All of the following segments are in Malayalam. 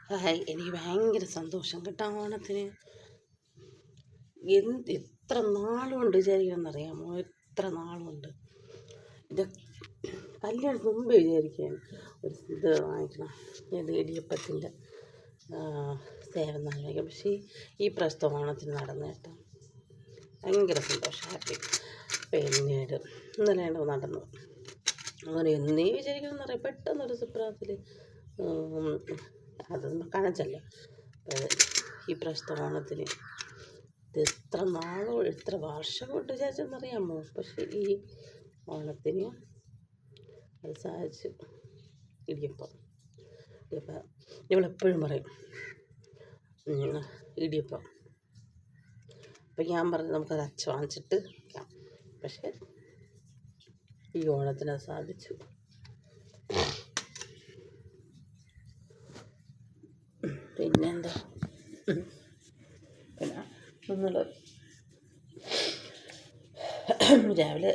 ഹായ്, എനിക്ക് ഭയങ്കര സന്തോഷം കേട്ടോ. ഓണത്തിന് എത്ര നാളുകൊണ്ട് വിചാരിക്കണമെന്നറിയാമോ? എത്ര നാളുകൊണ്ട് ഇത് കല്യാണത്തിന് മുമ്പ് വിചാരിക്കുകയാണ് ഒരു ഇത് വാങ്ങിക്കണം, ഇത് ഇടിയപ്പത്തിൻ്റെ സേവനം വാങ്ങിക്കാം. പക്ഷേ ഈ പ്രാവശ്യത്തെ ഓണത്തിന് നടന്നു കേട്ടോ. ഭയങ്കര സന്തോഷം, ഹാപ്പി. പിന്നീട് ഇന്നലെയാണ് നടന്നത്. അങ്ങനെ എന്നേ വിചാരിക്കണമെന്നറിയാം. പെട്ടെന്നൊരു സുപ്രാത്തിൽ അതൊന്നും കാണിച്ചല്ലോ. ഈ പ്രാവശ്യത്തെ ഓണത്തിന് ഇത് എത്ര വർഷം കൊണ്ട് വിചാരിച്ചെന്നറിയാമോ? പക്ഷേ ഈ ഓണത്തിന് അത് സാധിച്ചു. ഇടിയപ്പം ഇവളെപ്പോഴും പറയും ഇടിയപ്പം. അപ്പം ഞാൻ പറഞ്ഞു നമുക്കത് അച്ഛൻ വാങ്ങിച്ചിട്ട് വയ്ക്കാം. പക്ഷേ ഈ ഓണത്തിന് അത് സാധിച്ചു. പിന്നെന്താ, പിന്നെ നിങ്ങൾ രാവിലെ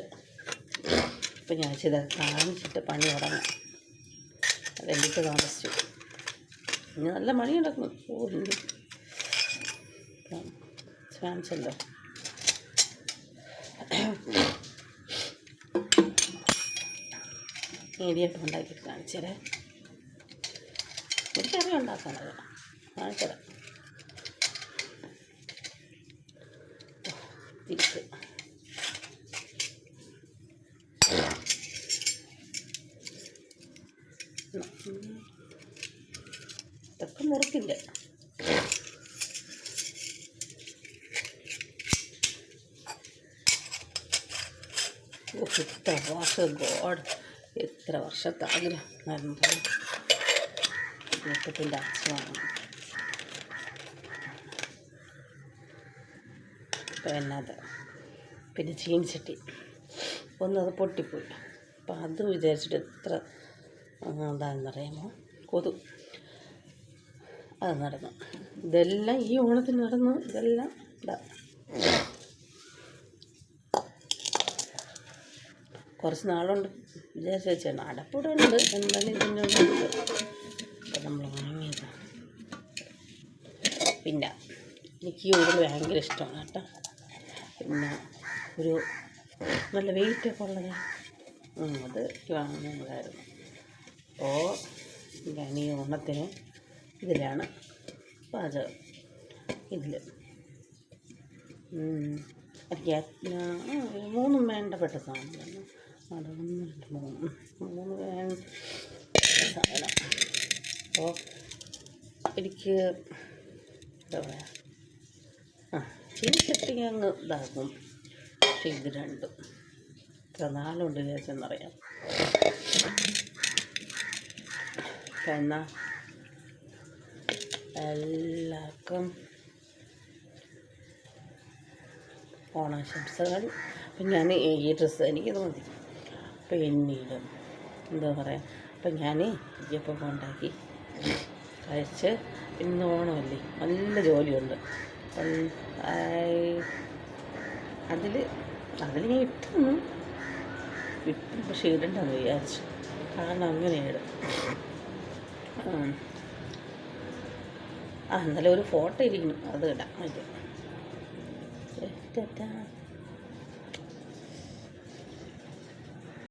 ഇപ്പം ഞാൻ ഇതൊക്കെ കാണിച്ചിട്ട് പണി തുടങ്ങാം. അതെനിക്ക് താമസിച്ചു. ഇനി നല്ല മണി നടക്കുന്നു. കാണിച്ചല്ലോ. ഇടിയപ്പം ഉണ്ടാക്കിയിട്ട് കാണിച്ചേരേ. എനിക്കറിയാം ഉണ്ടാക്കാനത്, കാണിച്ചത്. തിരിച്ച് ഇതൊക്കെ മുറുക്കില്ല. എത്ര വർഷത്തെ ആഗ്രഹം ഇടിയപ്പത്തിൻ്റെ അച്ഛനാണ്. പിന്നെ ചീനിച്ചട്ടി ഒന്നത് പൊട്ടിപ്പോയി. അപ്പം അത് വിചാരിച്ചിട്ട് എത്ര എന്താണെന്നറിയാമോ? അത് നടന്നു. ഇതെല്ലാം ഈ ഓണത്തിന് നടന്നു. ഇതെല്ലാം കുറച്ച് നാളുണ്ട് വിചാരിച്ച് വെച്ചാണ്. അടപ്പൂടെ ഉണ്ട്, എന്തായാലും ഇതിനുണ്ട്. അപ്പം നമ്മൾ വാങ്ങിയത്. പിന്നെ എനിക്ക് ഈ ഉരുളി ഭയങ്കര ഇഷ്ടമാണ് കേട്ടോ. പിന്നെ ഒരു നല്ല വെയിറ്റൊക്കെ ഉള്ളത് അത് വാങ്ങുന്നതായിരുന്നു. അപ്പോൾ ഞാൻ ഈ ഓണത്തിന് ഇതിലാണ് പാചകം. ഇതിൽ എനിക്ക് 3 വേണ്ടപ്പെട്ട സാധനമാണ്. അത് 1, 2, 3 വേണ്ട സാധനം. അപ്പോൾ എനിക്ക് എന്താ പറയുക, ചീനിച്ചട്ടി അങ്ങ് ഇതാക്കും. പക്ഷെ ഇത് രണ്ടും ഇത്ര നാളുകൊണ്ട് വിചാരിച്ചെന്നറിയാം. എന്നാൽ എല്ലാവർക്കും ഓണാശംസകൾ. അപ്പം ഞാൻ ഈ ഡ്രസ്സ് എനിക്കിത് മതി. പിന്നീട് എന്താ പറയുക, അപ്പം ഞാൻ ഇടിയപ്പം ഉണ്ടാക്കി കഴിച്ച്. ഇന്ന് ഓണമല്ലേ, നല്ല ജോലിയുണ്ട്. അതിൽ ഞാൻ ഇട്ടു, പക്ഷേ ഇടണ്ടെന്ന് വിചാരിച്ചു. കാരണം അങ്ങനെ ഇടും. എന്നാലും ഒരു ഫോട്ടോ ഇരിക്കുന്നു, അത് ഇടാം.